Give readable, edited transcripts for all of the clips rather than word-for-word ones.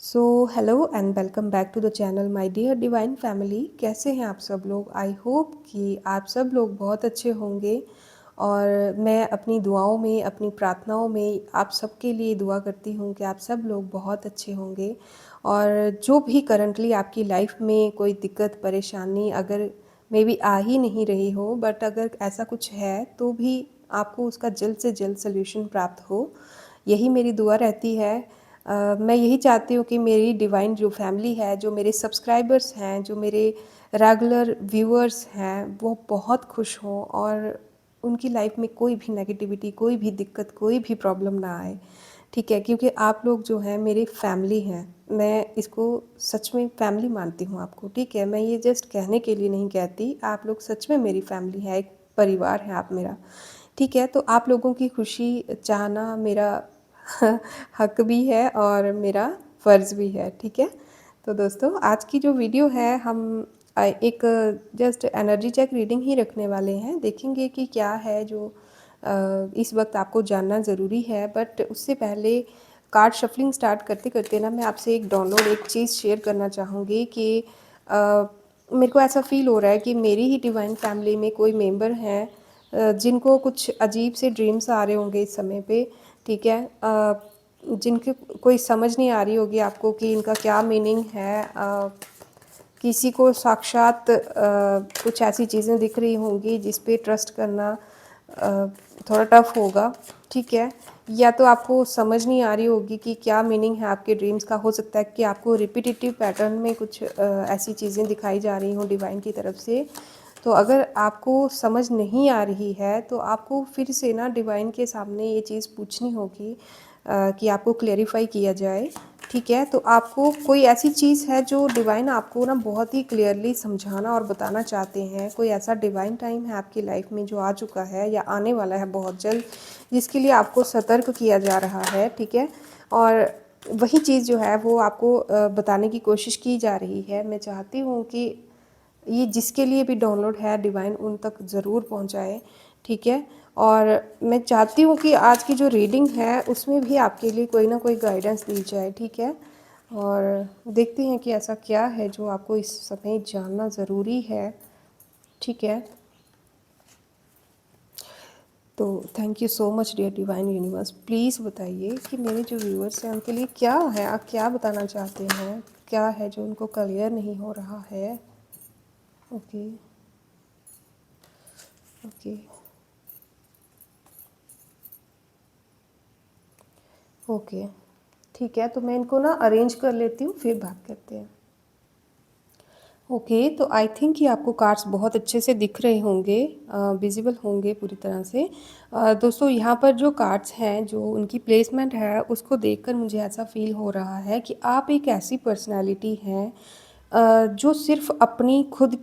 So hello and welcome back to the channel my dear divine family. कैसे हैं आप सब लोग? आई होप कि आप सब लोग बहुत अच्छे होंगे। और मैं अपनी दुआओं में, अपनी प्रार्थनाओं में आप सबके लिए दुआ करती हूँ कि आप सब लोग बहुत अच्छे होंगे। और जो भी करंटली आपकी लाइफ में कोई दिक्कत परेशानी अगर मे बी आ ही नहीं रही हो, बट अगर ऐसा कुछ है तो भी आपको उसका जल्द से जल्द सल्यूशन प्राप्त हो, यही मेरी दुआ रहती है। मैं यही चाहती हूँ कि मेरी डिवाइन जो फैमिली है, जो मेरे सब्सक्राइबर्स हैं, जो मेरे रेगुलर व्यूअर्स हैं, वो बहुत खुश हों और उनकी लाइफ में कोई भी नेगेटिविटी, कोई भी दिक्कत, कोई भी प्रॉब्लम ना आए। ठीक है, क्योंकि आप लोग जो हैं मेरी फैमिली हैं। मैं इसको सच में फैमिली मानती हूँ आपको। ठीक है, मैं ये जस्ट कहने के लिए नहीं कहती, आप लोग सच में मेरी फैमिली है, एक परिवार है आप मेरा। ठीक है, तो आप लोगों की खुशी चाहना मेरा हक भी है और मेरा फ़र्ज़ भी है। ठीक है, तो दोस्तों आज की जो वीडियो है हम एक जस्ट एनर्जी चेक रीडिंग ही रखने वाले हैं। देखेंगे कि क्या है जो इस वक्त आपको जानना ज़रूरी है। बट उससे पहले कार्ड शफलिंग स्टार्ट करते करते ना मैं आपसे एक डाउनलोड एक चीज़ शेयर करना चाहूँगी कि मेरे को ऐसा फ़ील हो रहा है कि मेरी ही डिवाइन फैमिली में कोई मेंबर हैं जिनको कुछ अजीब से ड्रीम्स आ रहे होंगे इस समय पे। ठीक है, जिनके कोई समझ नहीं आ रही होगी आपको कि इनका क्या मीनिंग है। किसी को साक्षात कुछ ऐसी चीज़ें दिख रही होंगी जिस पे ट्रस्ट करना थोड़ा टफ होगा। ठीक है, या तो आपको समझ नहीं आ रही होगी कि क्या मीनिंग है आपके ड्रीम्स का। हो सकता है कि आपको रिपीटेटिव पैटर्न में कुछ ऐसी चीज़ें दिखाई जा रही हों डिवाइन की तरफ से। तो अगर आपको समझ नहीं आ रही है तो आपको फिर से ना डिवाइन के सामने ये चीज़ पूछनी होगी कि आपको क्लेरिफाई किया जाए। ठीक है, तो आपको कोई ऐसी चीज़ है जो डिवाइन आपको ना बहुत ही क्लियरली समझाना और बताना चाहते हैं। कोई ऐसा डिवाइन टाइम है आपकी लाइफ में जो आ चुका है या आने वाला है बहुत जल्द, जिसके लिए आपको सतर्क किया जा रहा है। ठीक है, और वही चीज़ जो है वो आपको बताने की कोशिश की जा रही है। मैं चाहती हूँ कि ये जिसके लिए भी डाउनलोड है डिवाइन उन तक ज़रूर पहुंचाए। ठीक है, और मैं चाहती हूँ कि आज की जो रीडिंग है उसमें भी आपके लिए कोई ना कोई गाइडेंस दी जाए। ठीक है, और देखते हैं कि ऐसा क्या है जो आपको इस समय जानना ज़रूरी है। ठीक है, तो thank you so much dear divine universe. Please बताइए कि मेरे जो व्यूअर्स हैं उनके लिए क्या है, आप क्या बताना चाहते हैं, क्या है जो उनको क्लियर नहीं हो रहा है। ओके ओके ओके, ठीक है, तो मैं इनको ना अरेंज कर लेती हूँ, फिर बात करते हैं। ओके, तो आई थिंक कि आपको कार्ड्स बहुत अच्छे से दिख रहे होंगे, विजिबल होंगे पूरी तरह से। दोस्तों यहाँ पर जो कार्ड्स हैं, जो उनकी प्लेसमेंट है, उसको देखकर मुझे ऐसा फील हो रहा है कि आप एक ऐसी पर्सनालिटी हैं जो सिर्फ अपनी खुद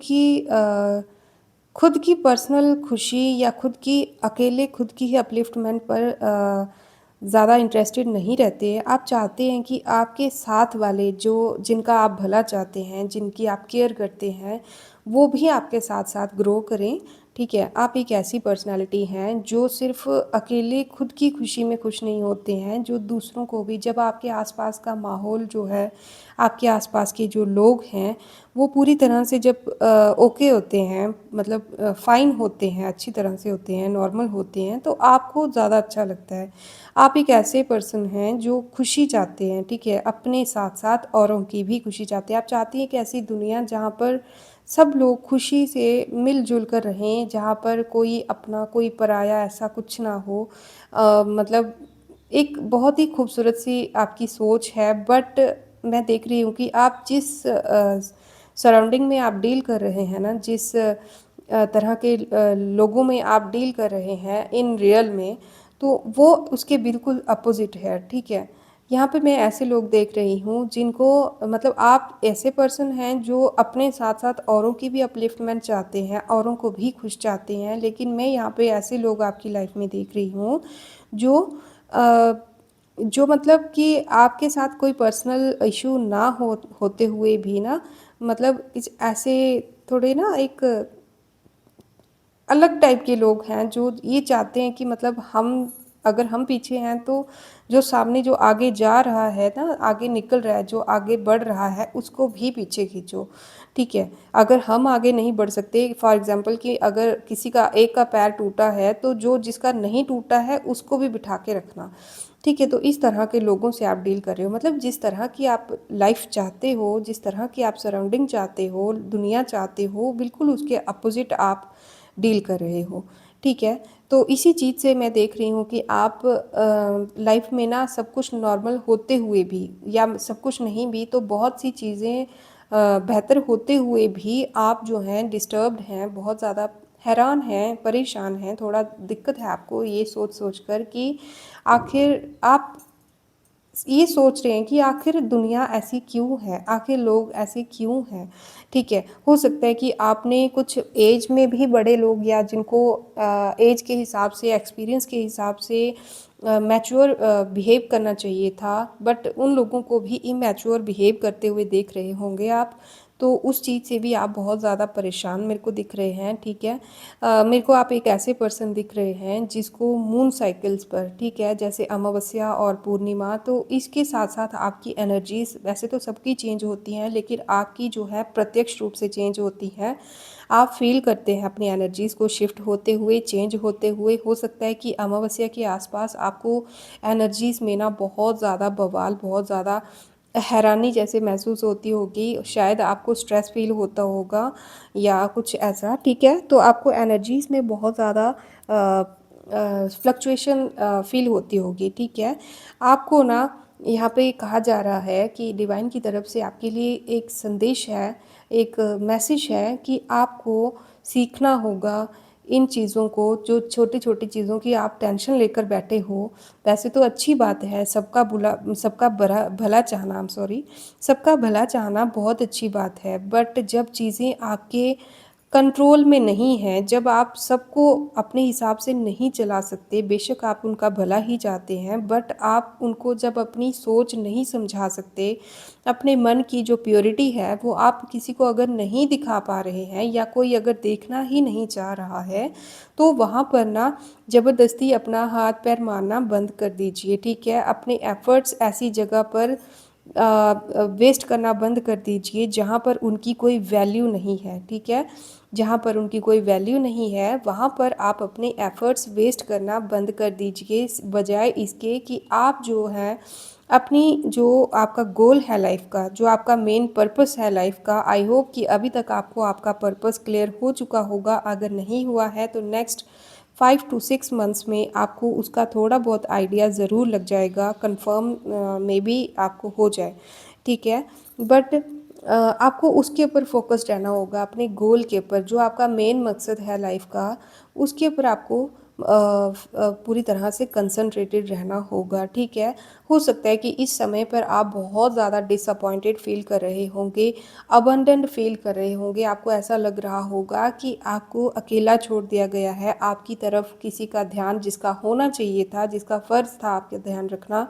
की पर्सनल खुशी या खुद की अकेले खुद की ही अपलिफ्टमेंट पर ज़्यादा इंटरेस्टेड नहीं रहते हैं। आप चाहते हैं कि आपके साथ वाले जो जिनका आप भला चाहते हैं, जिनकी आप केयर करते हैं, वो भी आपके साथ साथ ग्रो करें। ठीक है, आप एक ऐसी पर्सनालिटी हैं जो सिर्फ अकेले खुद की खुशी में खुश नहीं होते हैं, जो दूसरों को भी, जब आपके आसपास का माहौल जो है, आपके आसपास के जो लोग हैं, वो पूरी तरह से जब ओके होते हैं, मतलब फ़ाइन होते हैं, अच्छी तरह से होते हैं, नॉर्मल होते हैं, तो आपको ज़्यादा अच्छा लगता है। आप एक ऐसे पर्सन हैं जो खुशी चाहते हैं। ठीक है, अपने साथ साथ औरों की भी खुशी चाहते हैं। आप चाहती हैं एक ऐसी दुनिया जहाँ पर सब लोग खुशी से मिलजुल कर रहें, जहाँ पर कोई अपना कोई पराया ऐसा कुछ ना हो। मतलब एक बहुत ही खूबसूरत सी आपकी सोच है। बट मैं देख रही हूँ कि आप जिस सराउंडिंग में आप डील कर रहे हैं ना, जिस तरह के लोगों में आप डील कर रहे हैं इन रियल में, तो वो उसके बिल्कुल अपोजिट है। ठीक है, यहाँ पे मैं ऐसे लोग देख रही हूँ जिनको, मतलब आप ऐसे पर्सन हैं जो अपने साथ साथ औरों की भी अपलिफ्टमेंट चाहते हैं, औरों को भी खुश चाहते हैं। लेकिन मैं यहाँ पे ऐसे लोग आपकी लाइफ में देख रही हूँ जो अ, जो मतलब कि आपके साथ कोई पर्सनल इशू ना होते हुए भी ना, मतलब इस ऐसे थोड़े ना एक अलग टाइप के लोग हैं जो ये चाहते हैं कि मतलब हम अगर हम पीछे हैं तो जो सामने जो आगे जा रहा है ना, आगे निकल रहा है, जो आगे बढ़ रहा है, उसको भी पीछे खींचो, ठीक है। अगर हम आगे नहीं बढ़ सकते, फॉर एग्जांपल कि अगर किसी का एक का पैर टूटा है तो जो जिसका नहीं टूटा है उसको भी बिठा के रखना, ठीक है। तो इस तरह के लोगों से आप डील कर रहे हो, मतलब जिस तरह की आप लाइफ चाहते हो, जिस तरह की आप सराउंडिंग चाहते हो, दुनिया चाहते हो, बिल्कुल उसके अपोजिट आप डील कर रहे हो, ठीक है। तो इसी चीज़ से मैं देख रही हूँ कि आप लाइफ में ना सब कुछ नॉर्मल होते हुए भी, या सब कुछ नहीं भी तो बहुत सी चीज़ें बेहतर होते हुए भी आप जो हैं डिस्टर्ब्ड हैं, बहुत ज़्यादा हैरान हैं, परेशान हैं, थोड़ा दिक्कत है आपको ये सोच सोच कर कि आखिर आप ये सोच रहे हैं कि आखिर दुनिया ऐसी क्यों है, आखिर लोग ऐसे क्यों हैं, ठीक है। हो सकता है कि आपने कुछ एज में भी बड़े लोग, या जिनको एज के हिसाब से, एक्सपीरियंस के हिसाब से मैच्योर बिहेव करना चाहिए था, बट उन लोगों को भी इमैच्योर बिहेव करते हुए देख रहे होंगे आप। तो उस चीज़ से भी आप बहुत ज़्यादा परेशान मेरे को दिख रहे हैं, ठीक है। मेरे को आप एक ऐसे पर्सन दिख रहे हैं जिसको मून साइकिल्स पर, ठीक है, जैसे अमावस्या और पूर्णिमा, तो इसके साथ साथ आपकी एनर्जीज वैसे तो सबकी चेंज होती हैं, लेकिन आपकी जो है प्रत्यक्ष रूप से चेंज होती हैं। आप फील करते हैं अपनी एनर्जीज़ को शिफ्ट होते हुए, चेंज होते हुए। हो सकता है कि अमावस्या के आसपास आपको एनर्जीज़ में ना बहुत ज़्यादा बवाल, बहुत ज़्यादा हैरानी जैसे महसूस होती होगी, शायद आपको स्ट्रेस फील होता होगा या कुछ ऐसा, ठीक है। तो आपको एनर्जीज़ में बहुत ज़्यादा फ्लक्चुएशन फील होती होगी, ठीक है। आपको ना यहाँ पे कहा जा रहा है कि डिवाइन की तरफ से आपके लिए एक संदेश है, एक मैसेज है कि आपको सीखना होगा इन चीज़ों को, जो छोटी छोटी चीज़ों की आप टेंशन लेकर बैठे हो। वैसे तो अच्छी बात है, सबका बड़ा भला चाहना, आई एम सॉरी, सबका भला चाहना बहुत अच्छी बात है, बट जब चीज़ें आपके कंट्रोल में नहीं है, जब आप सबको अपने हिसाब से नहीं चला सकते, बेशक आप उनका भला ही चाहते हैं, बट आप उनको जब अपनी सोच नहीं समझा सकते, अपने मन की जो प्योरिटी है वो आप किसी को अगर नहीं दिखा पा रहे हैं, या कोई अगर देखना ही नहीं चाह रहा है, तो वहाँ पर ना ज़बरदस्ती अपना हाथ पैर मारना बंद कर दीजिए, ठीक है। अपने एफ़र्ट्स ऐसी जगह पर वेस्ट करना बंद कर दीजिए जहाँ पर उनकी कोई वैल्यू नहीं है, ठीक है। जहाँ पर उनकी कोई वैल्यू नहीं है, वहाँ पर आप अपने एफ़र्ट्स वेस्ट करना बंद कर दीजिए, बजाय इसके कि आप जो है अपनी, जो आपका गोल है लाइफ का, जो आपका मेन पर्पस है लाइफ का, आई होप कि अभी तक आपको आपका पर्पस क्लियर हो चुका होगा। अगर नहीं हुआ है तो नेक्स्ट 5 to 6 मंथ्स में आपको उसका थोड़ा बहुत आइडिया ज़रूर लग जाएगा, कंफर्म मे बी आपको हो जाए, ठीक है। बट आपको उसके ऊपर फोकस्ड रहना होगा, अपने गोल के ऊपर, जो आपका मेन मकसद है लाइफ का, उसके ऊपर आपको पूरी तरह से कंसंट्रेटेड रहना होगा, ठीक है। हो सकता है कि इस समय पर आप बहुत ज़्यादा डिसअपॉइंटेड फील कर रहे होंगे, अबंडन्ड फील कर रहे होंगे, आपको ऐसा लग रहा होगा कि आपको अकेला छोड़ दिया गया है, आपकी तरफ किसी का ध्यान, जिसका होना चाहिए था, जिसका फ़र्ज़ था आपका ध्यान रखना,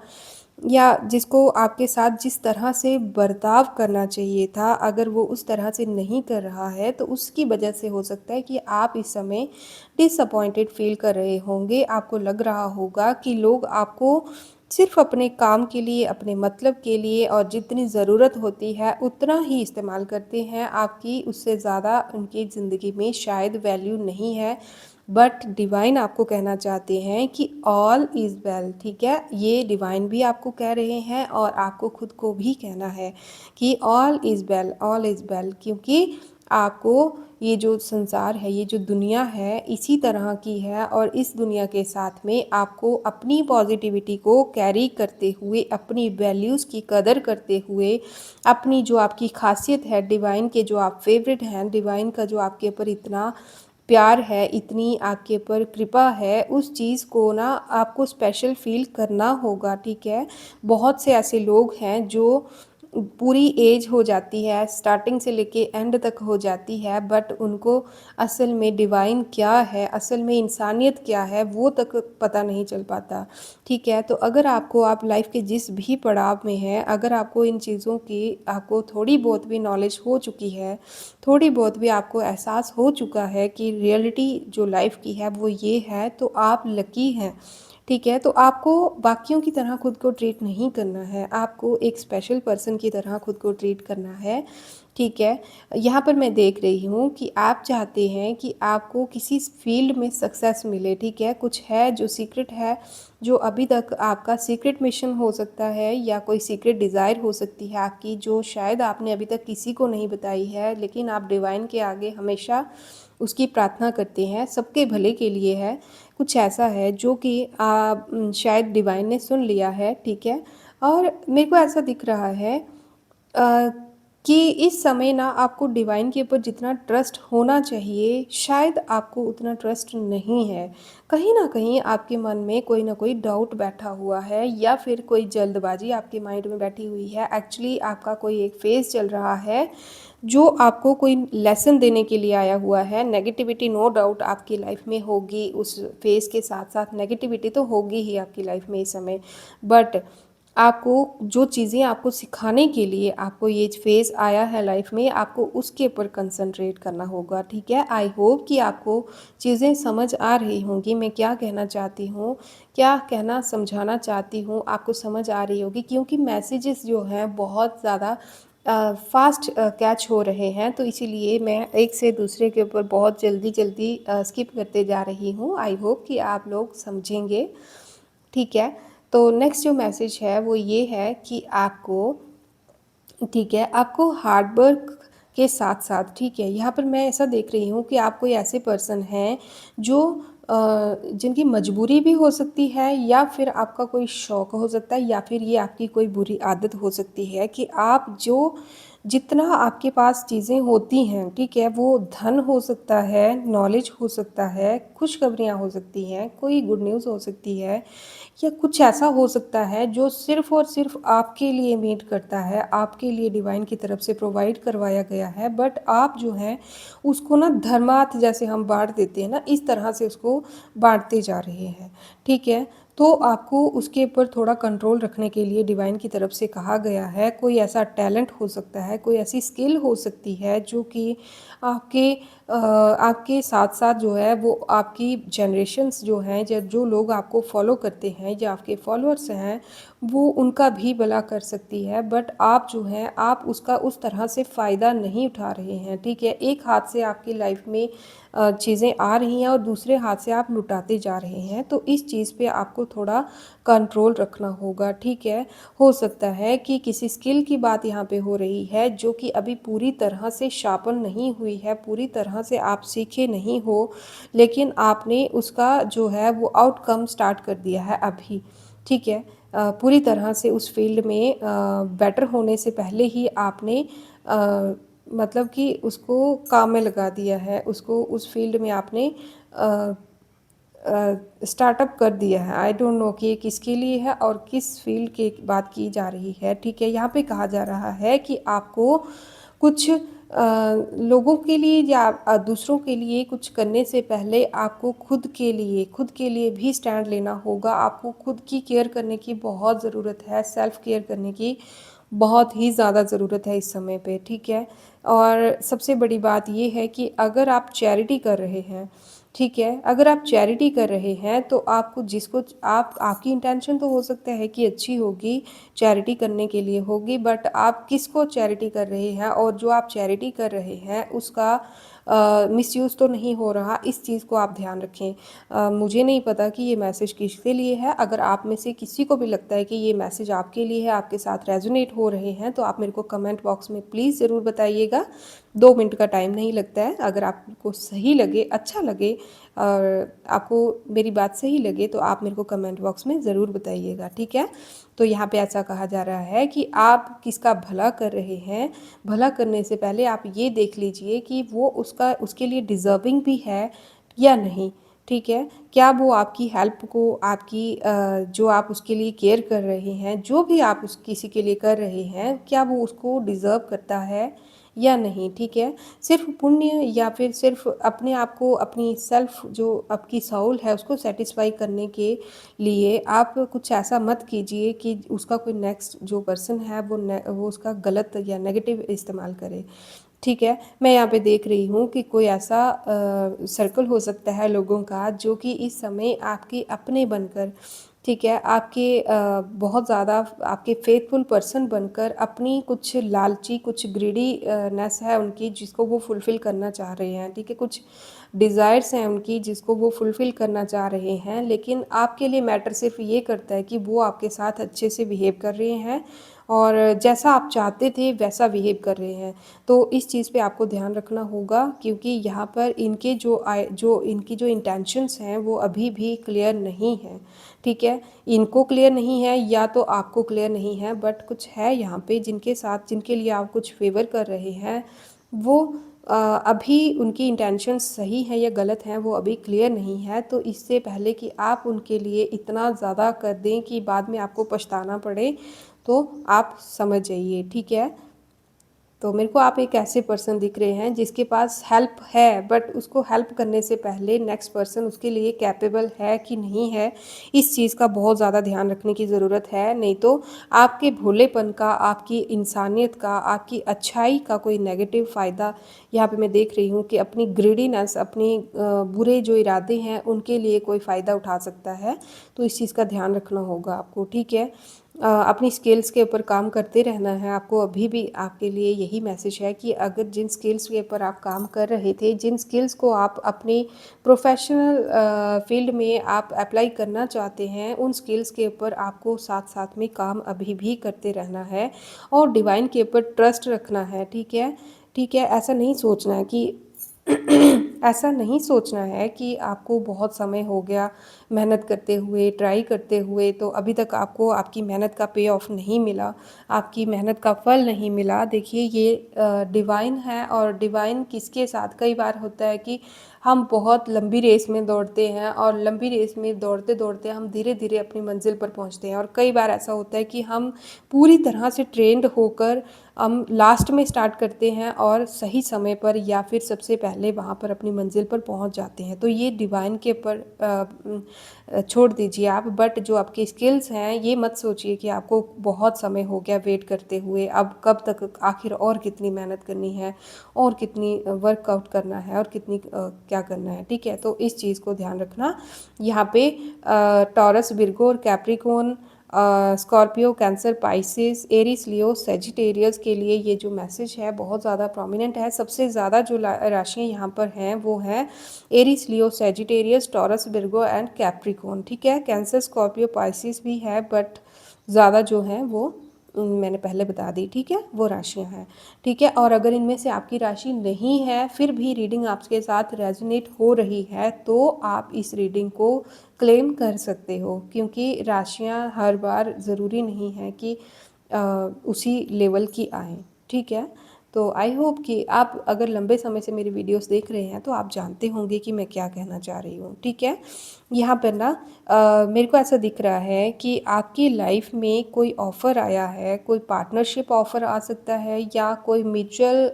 या जिसको आपके साथ जिस तरह से बर्ताव करना चाहिए था, अगर वो उस तरह से नहीं कर रहा है, तो उसकी वजह से हो सकता है कि आप इस समय डिसअपॉइंटेड फील कर रहे होंगे। आपको लग रहा होगा कि लोग आपको सिर्फ अपने काम के लिए, अपने मतलब के लिए, और जितनी ज़रूरत होती है उतना ही इस्तेमाल करते हैं, आपकी उससे ज़्यादा उनकी ज़िंदगी में शायद वैल्यू नहीं है। बट डिवाइन आपको कहना चाहते हैं कि ऑल इज़ वेल, ठीक है। ये डिवाइन भी आपको कह रहे हैं और आपको खुद को भी कहना है कि all is well, all is well, क्योंकि आपको ये जो संसार है, ये जो दुनिया है, इसी तरह की है, और इस दुनिया के साथ में आपको अपनी पॉजिटिविटी को कैरी करते हुए, अपनी वैल्यूज़ की कदर करते हुए, अपनी जो आपकी खासियत है, डिवाइन के जो आप फेवरेट हैं, डिवाइन का जो आपके ऊपर इतना प्यार है, इतनी आपके ऊपर कृपा है, उस चीज़ को ना आपको स्पेशल फ़ील करना होगा, ठीक है। बहुत से ऐसे लोग हैं जो पूरी एज हो जाती है, स्टार्टिंग से लेके एंड तक हो जाती है, बट उनको असल में डिवाइन क्या है, असल में इंसानियत क्या है, वो तक पता नहीं चल पाता, ठीक है। तो अगर आपको, आप लाइफ के जिस भी पड़ाव में हैं, अगर आपको इन चीज़ों की, आपको थोड़ी बहुत भी नॉलेज हो चुकी है, थोड़ी बहुत भी आपको एहसास हो चुका है कि रियलिटी जो लाइफ की है वो ये है, तो आप लकी हैं, ठीक है? तो आपको बाकियों की तरह खुद को ट्रीट नहीं करना है, आपको एक स्पेशल पर्सन की तरह खुद को ट्रीट करना है, ठीक है? यहाँ पर मैं देख रही हूँ कि आप चाहते हैं कि आपको किसी फ़ील्ड में सक्सेस मिले, ठीक है? कुछ है जो सीक्रेट है, जो अभी तक आपका सीक्रेट मिशन हो सकता है या कोई सीक्रेट डिज़ायर हो सकती है आपकी, जो शायद आपने अभी तक किसी को नहीं बताई है, लेकिन आप डिवाइन के आगे हमेशा उसकी प्रार्थना करते हैं, सबके भले के लिए है। कुछ ऐसा है जो कि शायद डिवाइन ने सुन लिया है, ठीक है? और मेरे को ऐसा दिख रहा है अ, कि इस समय ना आपको डिवाइन के ऊपर जितना ट्रस्ट होना चाहिए, शायद आपको उतना ट्रस्ट नहीं है। कहीं न कहीं आपके मन में कोई न कोई डाउट बैठा हुआ है या फिर कोई जल्दबाज़ी आपके माइंड में बैठी हुई है। एक्चुअली आपका कोई एक फ़ेज़ चल रहा है, जो आपको कोई लेसन देने के लिए आया हुआ है। नेगेटिविटी नो डाउट आपकी लाइफ़ में होगी, उस फ़ेज़ के साथ-साथ नेगेटिविटी तो होगी ही आपकी लाइफ़ में इस समय। बट आपको जो चीज़ें आपको सिखाने के लिए आपको ये फ़ेज़ आया है लाइफ़ में, आपको उसके ऊपर कंसंट्रेट करना होगा, ठीक है? आई होप कि आपको चीज़ें समझ आ रही होंगी, मैं क्या कहना चाहती हूँ, क्या कहना समझाना चाहती हूँ, आपको समझ आ रही होगी क्योंकि मैसेजेस जो हैं बहुत ज़्यादा फ़ास्ट कैच हो रहे हैं, तो इसीलिए मैं एक से दूसरे के ऊपर बहुत जल्दी-जल्दी स्किप करते जा रही हूँ। आई होप कि आप लोग समझेंगे, ठीक है? तो नेक्स्ट जो मैसेज है वो ये है कि आपको, ठीक है, आपको हार्ड वर्क के साथ-साथ, ठीक है, यहाँ पर मैं ऐसा देख रही हूँ कि आप कोई ऐसे पर्सन हैं जो जिनकी मजबूरी भी हो सकती है या फिर आपका कोई शौक हो सकता है या फिर ये आपकी कोई बुरी आदत हो सकती है कि आप जो जितना आपके पास चीज़ें होती हैं, ठीक है, वो धन हो सकता है, नॉलेज हो सकता है, खुशखबरियाँ हो सकती हैं, कोई गुड न्यूज़ हो सकती है या कुछ ऐसा हो सकता है जो सिर्फ़ और सिर्फ़ आपके लिए मेड करता है, आपके लिए डिवाइन की तरफ से प्रोवाइड करवाया गया है, बट आप जो हैं उसको ना धर्मार्थ जैसे हम बाँट देते हैं ना, इस तरह से उसको बाँटते जा रहे हैं, ठीक है? तो आपको उसके ऊपर थोड़ा कंट्रोल रखने के लिए डिवाइन की तरफ से कहा गया है, कोई ऐसा टैलेंट हो सकता है, कोई ऐसी स्किल हो सकती है जो कि आपके साथ-साथ जो है वो आपकी जनरेशन्स जो हैं या जो लोग आपको फ़ॉलो करते हैं या आपके फ़ॉलोअर्स हैं, वो उनका भी भला कर सकती है। बट आप जो हैं, आप उसका उस तरह से फ़ायदा नहीं उठा रहे हैं, ठीक है? एक हाथ से आपकी लाइफ़ में चीज़ें आ रही हैं और दूसरे हाथ से आप लुटाते जा रहे हैं, तो इस चीज़ पे आपको थोड़ा कंट्रोल रखना होगा, ठीक है? हो सकता है कि किसी स्किल की बात यहाँ पे हो रही है जो कि अभी पूरी तरह से शार्पन नहीं हुई है, पूरी तरह से आप सीखे नहीं हो, लेकिन आपने उसका जो है वो आउटकम स्टार्ट कर दिया है अभी, ठीक है? पूरी तरह से उस फ़ील्ड में बेटर होने से पहले ही आपने अ, मतलब कि उसको काम में लगा दिया है, उसको उस फ़ील्ड में आपने अ स्टार्टअप कर दिया है। आई डोंट नो कि ये किसके लिए है और किस फ़ील्ड की बात की जा रही है, ठीक है? यहाँ पे कहा जा रहा है कि आपको कुछ लोगों के लिए या दूसरों के लिए कुछ करने से पहले आपको खुद के लिए भी स्टैंड लेना होगा। आपको खुद की केयर करने की बहुत ज़रूरत है, सेल्फ़ केयर करने की बहुत ही ज़्यादा ज़रूरत है इस समय पे, ठीक है? और सबसे बड़ी बात ये है कि अगर आप चैरिटी कर रहे हैं, ठीक है, अगर आप चैरिटी कर रहे हैं तो आपको जिसको आप आपकी इंटेंशन तो हो सकता है कि अच्छी होगी, चैरिटी करने के लिए होगी, बट आप किसको चैरिटी कर रहे हैं और जो आप चैरिटी कर रहे हैं उसका मिसयूज़ तो नहीं हो रहा, इस चीज़ को आप ध्यान रखें। मुझे नहीं पता कि ये मैसेज किसके लिए है, अगर आप में से किसी को भी लगता है कि ये मैसेज आपके लिए है, आपके साथ रेजोनेट हो रहे हैं, तो आप मेरे को कमेंट बॉक्स में प्लीज़ ज़रूर बताइएगा। 2 मिनट का टाइम नहीं लगता है, अगर आपको सही लगे, अच्छा लगे और आपको मेरी बात सही लगे तो आप मेरे को कमेंट बॉक्स में ज़रूर बताइएगा, ठीक है? तो यहाँ पे ऐसा कहा जा रहा है कि आप किसका भला कर रहे हैं, भला करने से पहले आप ये देख लीजिए कि वो उसके लिए डिज़र्विंग भी है या नहीं, ठीक है? क्या वो आपकी हेल्प को जो आप उसके लिए केयर कर रहे हैं, जो भी आप उस किसी के लिए कर रहे हैं, क्या वो उसको डिज़र्व करता है या नहीं, ठीक है? सिर्फ़ पुण्य या फिर सिर्फ़ अपने आप को अपनी सेल्फ़ जो आपकी सोल है उसको सैटिस्फ़ाई करने के लिए आप कुछ ऐसा मत कीजिए कि उसका कोई नेक्स्ट जो पर्सन है वो उसका गलत या नेगेटिव इस्तेमाल करे, ठीक है, मैं यहाँ पे देख रही हूँ कि कोई ऐसा सर्कल हो सकता है लोगों का जो कि इस समय आपके अपने बनकर, ठीक है, आपके बहुत ज़्यादा आपके फेथफुल पर्सन बनकर अपनी कुछ लालची, कुछ ग्रीडी नेस है उनकी जिसको वो फुलफ़िल करना चाह रहे हैं, ठीक है? कुछ डिज़ायर्स हैं उनकी जिसको वो फुलफ़िल करना चाह रहे हैं, लेकिन आपके लिए मैटर सिर्फ़ ये करता है कि वो आपके साथ अच्छे से बिहेव कर रहे हैं और जैसा आप चाहते थे वैसा बिहेव कर रहे हैं। तो इस चीज़ पे आपको ध्यान रखना होगा क्योंकि यहाँ पर इनके जो इनकी जो इंटेंशंस हैं वो अभी भी क्लियर नहीं हैं, ठीक है? इनको क्लियर नहीं है या तो आपको क्लियर नहीं है, बट कुछ है यहाँ पे जिनके साथ जिनके लिए आप कुछ फ़ेवर कर रहे हैं, वो अभी उनकी इंटेंशंस सही हैं या गलत हैं वो अभी क्लियर नहीं है। तो इससे पहले कि आप उनके लिए इतना ज़्यादा कर दें कि बाद में आपको पछताना पड़े, तो आप समझ जाइए, ठीक है? तो मेरे को आप एक ऐसे पर्सन दिख रहे हैं जिसके पास हेल्प है, बट उसको हेल्प करने से पहले नेक्स्ट पर्सन उसके लिए कैपेबल है कि नहीं है, इस चीज़ का बहुत ज़्यादा ध्यान रखने की ज़रूरत है। नहीं तो आपके भोलेपन का, आपकी इंसानियत का, आपकी अच्छाई का कोई नेगेटिव फ़ायदा यहाँ पे मैं देख रही हूँ कि अपनी ग्रीडीनेस, अपनी बुरे जो इरादे हैं उनके लिए कोई फ़ायदा उठा सकता है। तो इस चीज़ का ध्यान रखना होगा आपको, ठीक है? अपनी स्किल्स के ऊपर काम करते रहना है आपको। अभी भी आपके लिए यही मैसेज है कि अगर जिन स्किल्स के ऊपर आप काम कर रहे थे, जिन स्किल्स को आप अपनी प्रोफेशनल फील्ड में आप अप्लाई करना चाहते हैं, उन स्किल्स के ऊपर आपको साथ साथ में काम अभी भी करते रहना है और डिवाइन के ऊपर ट्रस्ट रखना है, ठीक है? ठीक है, ऐसा नहीं सोचना है कि ऐसा नहीं सोचना है कि आपको बहुत समय हो गया मेहनत करते हुए, ट्राई करते हुए, तो अभी तक आपको आपकी मेहनत का पे ऑफ नहीं मिला, आपकी मेहनत का फल नहीं मिला। देखिए ये डिवाइन है और डिवाइन किसके साथ कई बार होता है कि हम बहुत लंबी रेस में दौड़ते हैं और लंबी रेस में दौड़ते दौड़ते हम धीरे धीरे अपनी मंजिल पर पहुंचते हैं और कई बार ऐसा होता है कि हम पूरी तरह से ट्रेंड होकर हम लास्ट में स्टार्ट करते हैं और सही समय पर या फिर सबसे पहले वहाँ पर अपनी मंजिल पर पहुँच जाते हैं। तो ये डिवाइन के ऊपर छोड़ दीजिए आप, बट जो आपकी स्किल्स हैं ये मत सोचिए कि आपको बहुत समय हो गया वेट करते हुए, अब कब तक आखिर और कितनी मेहनत करनी है और कितनी वर्कआउट करना है और कितनी क्या करना है, ठीक है? तो इस चीज़ को ध्यान रखना। यहाँ पे टॉरस, विर्गो और Capricorn, Scorpio, Cancer, Pisces, Aries, Leo, Sagittarius के लिए ये जो मैसेज है बहुत ज़्यादा प्रोमिनेंट है। सबसे ज़्यादा जो राशियाँ यहाँ पर हैं वो हैं Aries, Leo, Sagittarius, taurus, Virgo and Capricorn, ठीक है? कैंसर, स्कॉर्पियो, पाइसेस भी है, बट ज़्यादा जो हैं वो मैंने पहले बता दी, ठीक है? वो राशियाँ हैं, ठीक है? और अगर इनमें से आपकी राशि नहीं है फिर भी रीडिंग आपके साथ रेजोनेट हो रही है तो आप इस रीडिंग को क्लेम कर सकते हो क्योंकि राशियाँ हर बार ज़रूरी नहीं है कि उसी लेवल की आएँ, ठीक है? तो आई होप कि आप अगर लंबे समय से मेरी वीडियोस देख रहे हैं तो आप जानते होंगे कि मैं क्या कहना चाह रही हूँ, ठीक है? यहाँ पर ना मेरे को ऐसा दिख रहा है कि आपकी लाइफ में कोई ऑफ़र आया है, कोई पार्टनरशिप ऑफ़र आ सकता है या कोई म्यूचुअल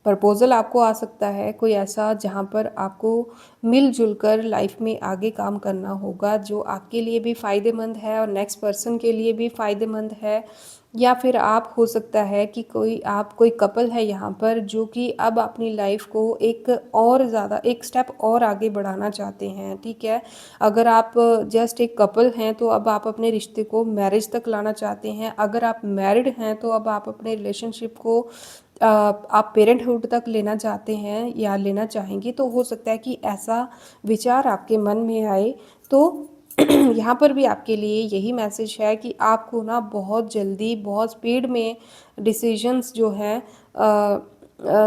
प्रपोज़ल आपको आ सकता है, कोई ऐसा जहाँ पर आपको मिलजुल कर लाइफ में आगे काम करना होगा जो आपके लिए भी फ़ायदेमंद है और नेक्स्ट पर्सन के लिए भी फ़ायदेमंद है। या फिर आप हो सकता है कि कोई कपल है यहाँ पर जो कि अब अपनी लाइफ को एक और ज़्यादा एक स्टेप और आगे बढ़ाना चाहते हैं, ठीक है? अगर आप जस्ट एक कपल हैं तो अब आप अपने रिश्ते को मैरिज तक लाना चाहते हैं, अगर आप मैरिड हैं तो अब आप अपने रिलेशनशिप को आप पेरेंटहुड तक लेना चाहते हैं या लेना चाहेंगे, तो हो सकता है कि ऐसा विचार आपके मन में आए। तो यहाँ पर भी आपके लिए यही मैसेज है कि आपको ना बहुत जल्दी बहुत स्पीड में डिसीजंस जो हैं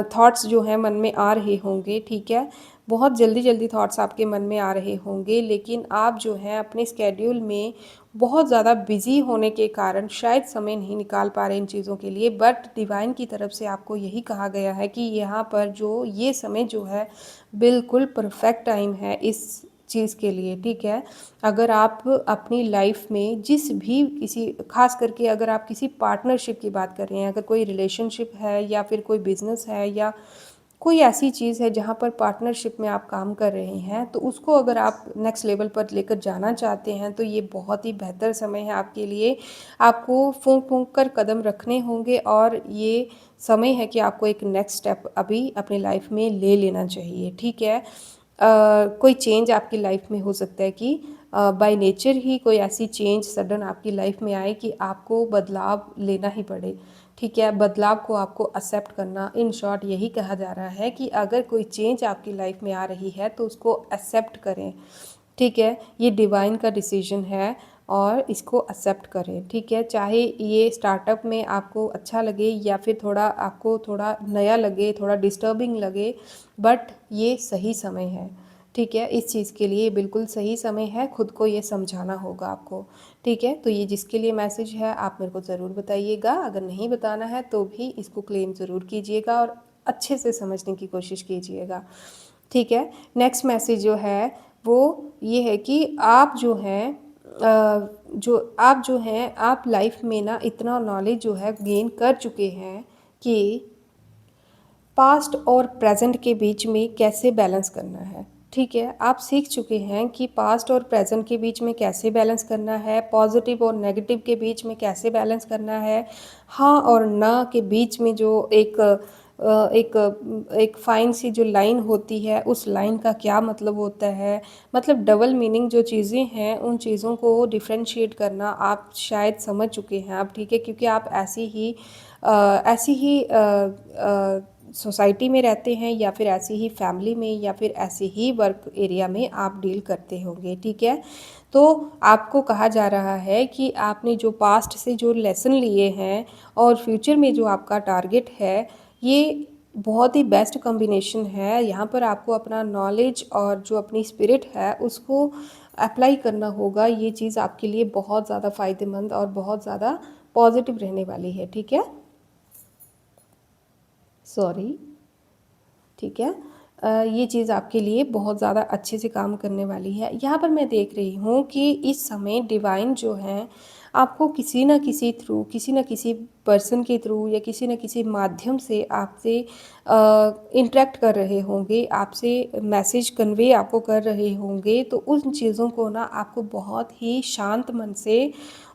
थॉट्स जो हैं मन में आ रहे होंगे, ठीक है? बहुत जल्दी जल्दी थॉट्स आपके मन में आ रहे होंगे, लेकिन आप जो हैं अपने स्केड्यूल में बहुत ज़्यादा बिजी होने के कारण शायद समय नहीं निकाल पा रहे इन चीज़ों के लिए। बट डिवाइन की तरफ से आपको यही कहा गया है कि यहाँ पर जो ये समय जो है बिल्कुल परफेक्ट टाइम है इस चीज़ के लिए, ठीक है? अगर आप अपनी लाइफ में जिस भी किसी खास करके अगर आप किसी पार्टनरशिप की बात कर रहे हैं, अगर कोई रिलेशनशिप है या फिर कोई बिजनेस है या कोई ऐसी चीज़ है जहाँ पर पार्टनरशिप में आप काम कर रहे हैं, तो उसको अगर आप नेक्स्ट लेवल पर लेकर जाना चाहते हैं तो ये बहुत ही बेहतर समय है आपके लिए। आपको फूँक-फूँक कर कदम रखने होंगे और ये समय है कि आपको एक नेक्स्ट स्टेप अभी अपनी लाइफ में ले लेना चाहिए, ठीक है? कोई चेंज आपकी लाइफ में हो सकता है कि बाय नेचर ही कोई ऐसी चेंज सडन आपकी लाइफ में आए कि आपको बदलाव लेना ही पड़े, ठीक है? बदलाव को आपको एक्सेप्ट करना, इन शॉर्ट यही कहा जा रहा है कि अगर कोई चेंज आपकी लाइफ में आ रही है तो उसको एक्सेप्ट करें, ठीक है? ये डिवाइन का डिसीजन है और इसको एक्सेप्ट करें, ठीक है? चाहे ये स्टार्टअप में आपको अच्छा लगे या फिर थोड़ा आपको थोड़ा नया लगे, थोड़ा डिस्टर्बिंग लगे, बट ये सही समय है, ठीक है? इस चीज़ के लिए बिल्कुल सही समय है, खुद को ये समझाना होगा आपको, ठीक है? तो ये जिसके लिए मैसेज है आप मेरे को ज़रूर बताइएगा, अगर नहीं बताना है तो भी इसको क्लेम ज़रूर कीजिएगा और अच्छे से समझने की कोशिश कीजिएगा, ठीक है? नेक्स्ट मैसेज जो है वो ये है कि आप जो हैं आप लाइफ में ना इतना नॉलेज जो है गेन कर चुके हैं कि पास्ट और प्रेजेंट के बीच में कैसे बैलेंस करना है, ठीक है? आप सीख चुके हैं कि पास्ट और प्रेजेंट के बीच में कैसे बैलेंस करना है, पॉजिटिव और नेगेटिव के बीच में कैसे बैलेंस करना है, हाँ और ना के बीच में जो एक फाइन सी जो लाइन होती है, उस लाइन का क्या मतलब होता है, मतलब डबल मीनिंग जो चीज़ें हैं उन चीज़ों को डिफ्रेंशिएट करना आप शायद समझ चुके हैं आप, ठीक है? क्योंकि आप ऐसी ही सोसाइटी में रहते हैं या फिर ऐसी ही फैमिली में या फिर ऐसे ही वर्क एरिया में आप डील करते होंगे, ठीक है? तो आपको कहा जा रहा है कि आपने जो पास्ट से जो लेसन लिए हैं और फ्यूचर में जो आपका टारगेट है, ये बहुत ही बेस्ट कॉम्बिनेशन है। यहाँ पर आपको अपना नॉलेज और जो अपनी स्पिरिट है उसको अप्लाई करना होगा। ये चीज़ आपके लिए बहुत ज़्यादा फ़ायदेमंद और बहुत ज़्यादा पॉजिटिव रहने वाली है, ठीक है? सॉरी, ठीक है? ये चीज़ आपके लिए बहुत ज़्यादा अच्छे से काम करने वाली है। यहाँ पर मैं देख रही हूँ कि इस समय डिवाइन जो हैं आपको किसी न किसी थ्रू, किसी न किसी पर्सन के थ्रू या किसी न किसी माध्यम से आपसे इंटरेक्ट कर रहे होंगे, आपसे मैसेज कन्वे आपको कर रहे होंगे। तो उन चीज़ों को ना आपको बहुत ही शांत मन से,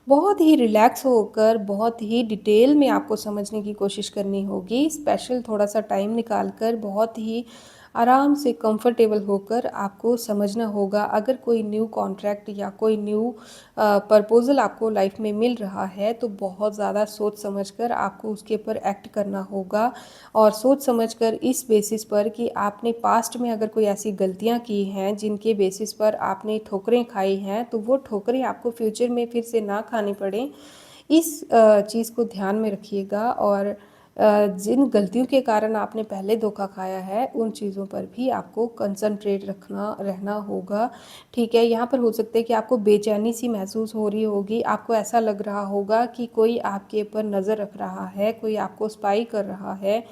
बहुत ही रिलैक्स होकर, बहुत ही डिटेल में आपको समझने की कोशिश करनी होगी। स्पेशल थोड़ा-सा टाइम निकाल कर बहुत ही आराम से कंफर्टेबल होकर आपको समझना होगा। अगर कोई न्यू कॉन्ट्रैक्ट या कोई न्यू प्रपोज़ल आपको लाइफ में मिल रहा है तो बहुत ज़्यादा सोच समझकर आपको उसके ऊपर एक्ट करना होगा और सोच समझकर इस बेसिस पर कि आपने पास्ट में अगर कोई ऐसी गलतियाँ की हैं जिनके बेसिस पर आपने ठोकरें खाई हैं, तो वो ठोकरें आपको फ्यूचर में फिर से ना खानी पड़ें। इस चीज़ को ध्यान में रखिएगा और जिन गलतियों के कारण आपने पहले धोखा खाया है, उन चीज़ों पर भी आपको कंसंट्रेट रहना होगा, ठीक है? यहाँ पर हो सकता है कि आपको बेचैनी-सी महसूस हो रही होगी, आपको ऐसा लग रहा होगा कि कोई आपके ऊपर नज़र रख रहा है, कोई आपको स्पाई कर रहा है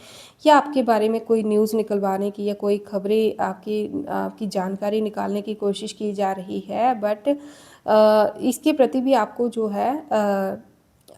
या आपके बारे में कोई न्यूज़ निकलवाने की या कोई खबरें आपकी जानकारी निकालने की कोशिश की जा रही है। बट इसके प्रति भी आपको जो है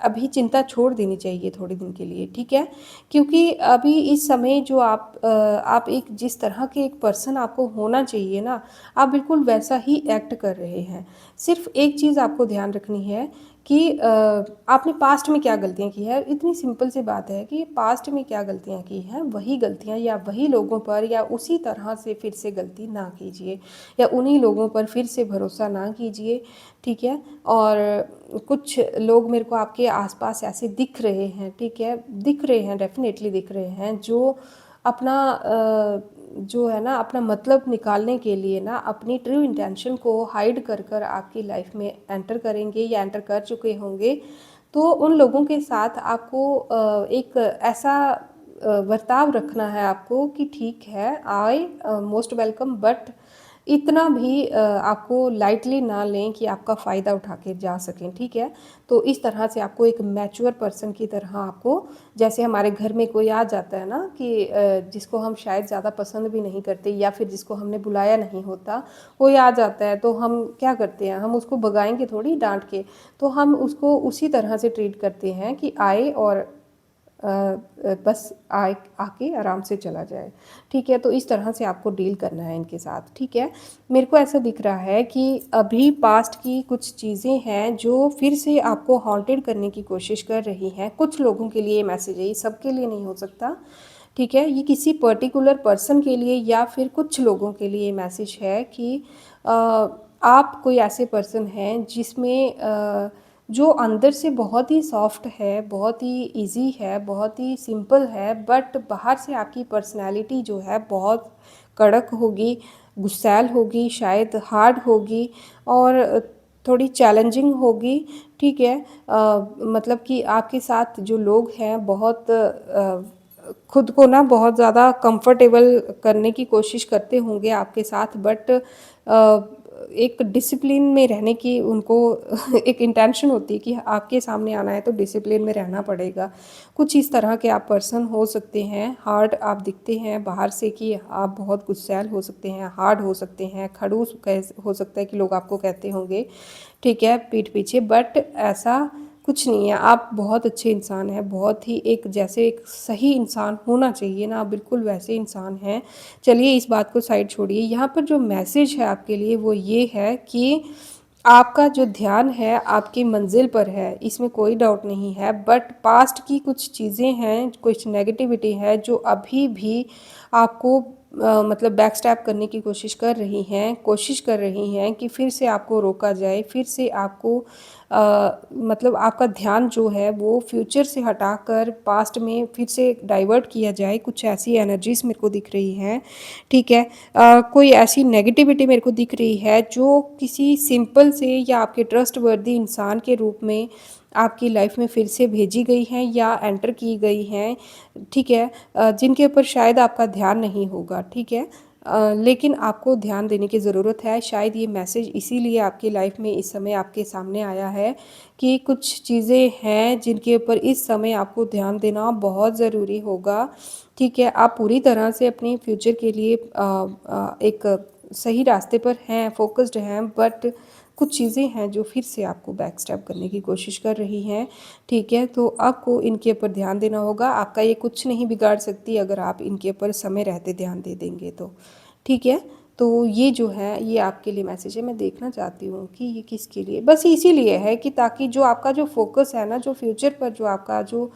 अभी चिंता छोड़ देनी चाहिए थोड़े दिन के लिए, ठीक है? क्योंकि अभी इस समय जो आप एक जिस तरह के एक पर्सन आपको होना चाहिए ना, आप बिल्कुल वैसा ही एक्ट कर रहे हैं। सिर्फ़ एक चीज़ आपको ध्यान रखनी है कि आपने पास्ट में क्या गलतियाँ की हैं, इतनी सिंपल सी बात है कि पास्ट में क्या गलतियाँ की हैं, वही गलतियाँ या वही लोगों पर या उसी तरह से फिर से गलती ना कीजिए या उन्हीं लोगों पर फिर से भरोसा ना कीजिए, ठीक है? और कुछ लोग मेरे को आपके आसपास ऐसे दिख रहे हैं, ठीक है? दिख रहे हैं, डेफ़िनेटली दिख रहे हैं, जो अपना जो है ना अपना मतलब निकालने के लिए ना अपनी ट्रू इंटेंशन को हाइड कर आपकी लाइफ में एंटर करेंगे या एंटर कर चुके होंगे। तो उन लोगों के साथ आपको एक ऐसा बर्ताव रखना है आपको कि ठीक है, आई मोस्ट वेलकम, बट इतना भी आपको लाइटली ना लें कि आपका फ़ायदा उठा के जा सकें, ठीक है? तो इस तरह से आपको एक मैच्योर पर्सन की तरह आपको, जैसे हमारे घर में कोई आ जाता है ना कि जिसको हम शायद ज़्यादा पसंद भी नहीं करते या फिर जिसको हमने बुलाया नहीं होता, कोई आ जाता है तो हम क्या करते हैं, हम उसको भगाएँगे थोड़ी डाँट के, तो हम उसको उसी तरह से ट्रीट करते हैं कि आए और बस आके आराम से चला जाए, ठीक है। तो इस तरह से आपको डील करना है इनके साथ, ठीक है। मेरे को ऐसा दिख रहा है कि अभी पास्ट की कुछ चीज़ें हैं जो फिर से आपको हॉन्टेड करने की कोशिश कर रही हैं। कुछ लोगों के लिए ये मैसेज है, ये सबके लिए नहीं हो सकता, ठीक है। ये किसी पर्टिकुलर पर्सन के लिए या फिर कुछ लोगों के लिए मैसेज है कि आप कोई ऐसे पर्सन हैं जिसमें जो अंदर से बहुत ही सॉफ्ट है, बहुत ही इजी है, बहुत ही सिंपल है, बट बाहर से आपकी पर्सनैलिटी जो है बहुत कड़क होगी, गुस्सैल होगी, शायद हार्ड होगी और थोड़ी चैलेंजिंग होगी, ठीक है। मतलब कि आपके साथ जो लोग हैं बहुत खुद को ना बहुत ज़्यादा कंफर्टेबल करने की कोशिश करते होंगे आपके साथ, बट एक डिसिप्लिन में रहने की उनको एक इंटेंशन होती है कि आपके सामने आना है तो डिसिप्लिन में रहना पड़ेगा। कुछ इस तरह के आप पर्सन हो सकते हैं। हार्ड आप दिखते हैं बाहर से कि आप बहुत गुस्सैल हो सकते हैं, हार्ड हो सकते हैं, खड़ूस हो सकता है कि लोग आपको कहते होंगे, ठीक है, पीठ पीछे, बट ऐसा कुछ नहीं है। आप बहुत अच्छे इंसान हैं, बहुत ही एक जैसे एक सही इंसान होना चाहिए ना, आप बिल्कुल वैसे इंसान हैं। चलिए इस बात को साइड छोड़िए, यहाँ पर जो मैसेज है आपके लिए वो ये है कि आपका जो ध्यान है आपकी मंजिल पर है, इसमें कोई डाउट नहीं है, बट पास्ट की कुछ चीज़ें हैं, कुछ नेगेटिविटी है जो अभी भी आपको मतलब बैक स्टैप करने की कोशिश कर रही हैं कि फिर से आपको रोका जाए, फिर से आपको मतलब आपका ध्यान जो है वो फ्यूचर से हटाकर पास्ट में फिर से डाइवर्ट किया जाए। कुछ ऐसी एनर्जीज मेरे को दिख रही हैं, ठीक है। कोई ऐसी नेगेटिविटी मेरे को दिख रही है जो किसी सिंपल से या आपके ट्रस्ट वर्दी इंसान के रूप में आपकी लाइफ में फिर से भेजी गई हैं या एंटर की गई हैं, ठीक है। जिनके ऊपर शायद आपका ध्यान नहीं होगा, ठीक है। लेकिन आपको ध्यान देने की ज़रूरत है। शायद ये मैसेज इसीलिए आपकी लाइफ में इस समय आपके सामने आया है कि कुछ चीज़ें हैं जिनके ऊपर इस समय आपको ध्यान देना बहुत ज़रूरी होगा, ठीक है। आप पूरी तरह से अपने फ्यूचर के लिए एक सही रास्ते पर हैं, फोकस्ड हैं, बट कुछ चीज़ें हैं जो फिर से आपको बैक स्टेप करने की कोशिश कर रही हैं, ठीक है। तो आपको इनके ऊपर ध्यान देना होगा। आपका ये कुछ नहीं बिगाड़ सकती अगर आप इनके ऊपर समय रहते ध्यान दे देंगे तो, ठीक है। तो ये जो है ये आपके लिए मैसेज है। मैं देखना चाहती हूँ कि ये किसके लिए, बस इसीलिए है कि ताकि जो आपका जो फोकस है ना, जो फ्यूचर पर जो आपका जो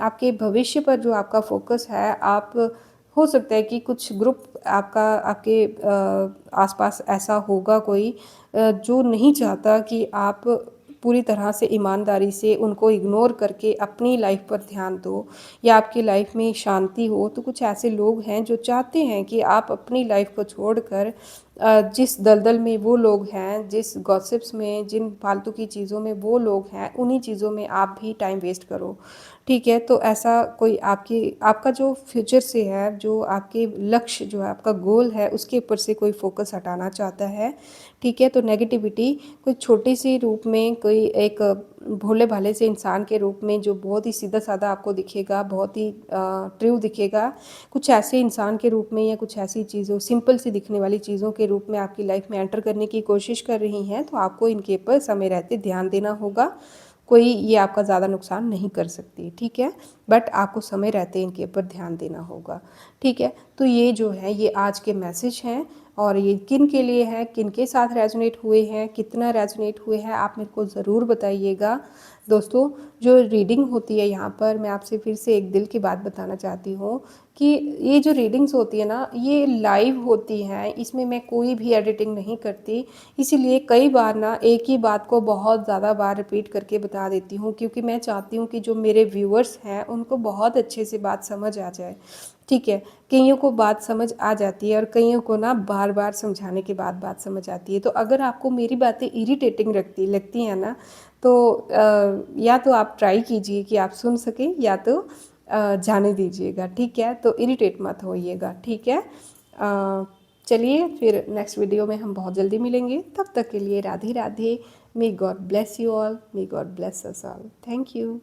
आपके भविष्य पर जो आपका फोकस है, आप हो सकता है कि कुछ ग्रुप आपका आपके आसपास ऐसा होगा कोई जो नहीं चाहता कि आप पूरी तरह से ईमानदारी से उनको इग्नोर करके अपनी लाइफ पर ध्यान दो या आपकी लाइफ में शांति हो। तो कुछ ऐसे लोग हैं जो चाहते हैं कि आप अपनी लाइफ को छोड़कर जिस दलदल में वो लोग हैं, जिस गॉसिप्स में, जिन फालतू की चीज़ों में वो लोग हैं, उन्हीं चीज़ों में आप भी टाइम वेस्ट करो, ठीक है। तो ऐसा कोई आपका जो फ्यूचर से है, जो आपके लक्ष्य जो है, आपका गोल है, उसके ऊपर से कोई फोकस हटाना चाहता है, ठीक है। तो नेगेटिविटी कोई छोटी सी रूप में, कोई एक भोले भाले से इंसान के रूप में जो बहुत ही सीधा साधा आपको दिखेगा, बहुत ही ट्रू दिखेगा, कुछ ऐसे इंसान के रूप में या कुछ ऐसी चीज़ों, सिंपल सी दिखने वाली चीज़ों के रूप में आपकी लाइफ में एंटर करने की कोशिश कर रही हैं। तो आपको इनके ऊपर समय रहते ध्यान देना होगा। कोई ये आपका ज़्यादा नुकसान नहीं कर सकती, ठीक है, बट आपको समय रहते इनके ऊपर ध्यान देना होगा, ठीक है। तो ये जो है ये आज के मैसेज हैं और ये किन के लिए है, किन के साथ रेजोनेट हुए हैं, कितना रेजोनेट हुए हैं, आप मेरे को ज़रूर बताइएगा। दोस्तों, जो रीडिंग होती है यहाँ पर, मैं आपसे फिर से एक दिल की बात बताना चाहती हूँ कि ये जो रीडिंग्स होती है ना, ये लाइव होती हैं, इसमें मैं कोई भी एडिटिंग नहीं करती। इसीलिए कई बार ना एक ही बात को बहुत ज़्यादा बार रिपीट करके बता देती हूँ, क्योंकि मैं चाहती हूँ कि जो मेरे व्यूअर्स हैं उनको बहुत अच्छे से बात समझ आ जाए, ठीक है। कईयों को बात समझ आ जाती है और कईयों को ना बार बार समझाने के बाद बात समझ आती है। तो अगर आपको मेरी बातें इरिटेटिंग लगती हैं ना, तो या तो आप ट्राई कीजिए कि आप सुन सकें, या तो जाने दीजिएगा, ठीक है। तो इरिटेट मत होइएगा, ठीक है। चलिए फिर नेक्स्ट वीडियो में हम बहुत जल्दी मिलेंगे। तब तक के लिए Radhe Radhe. May God bless you all, may God bless us all. Thank you.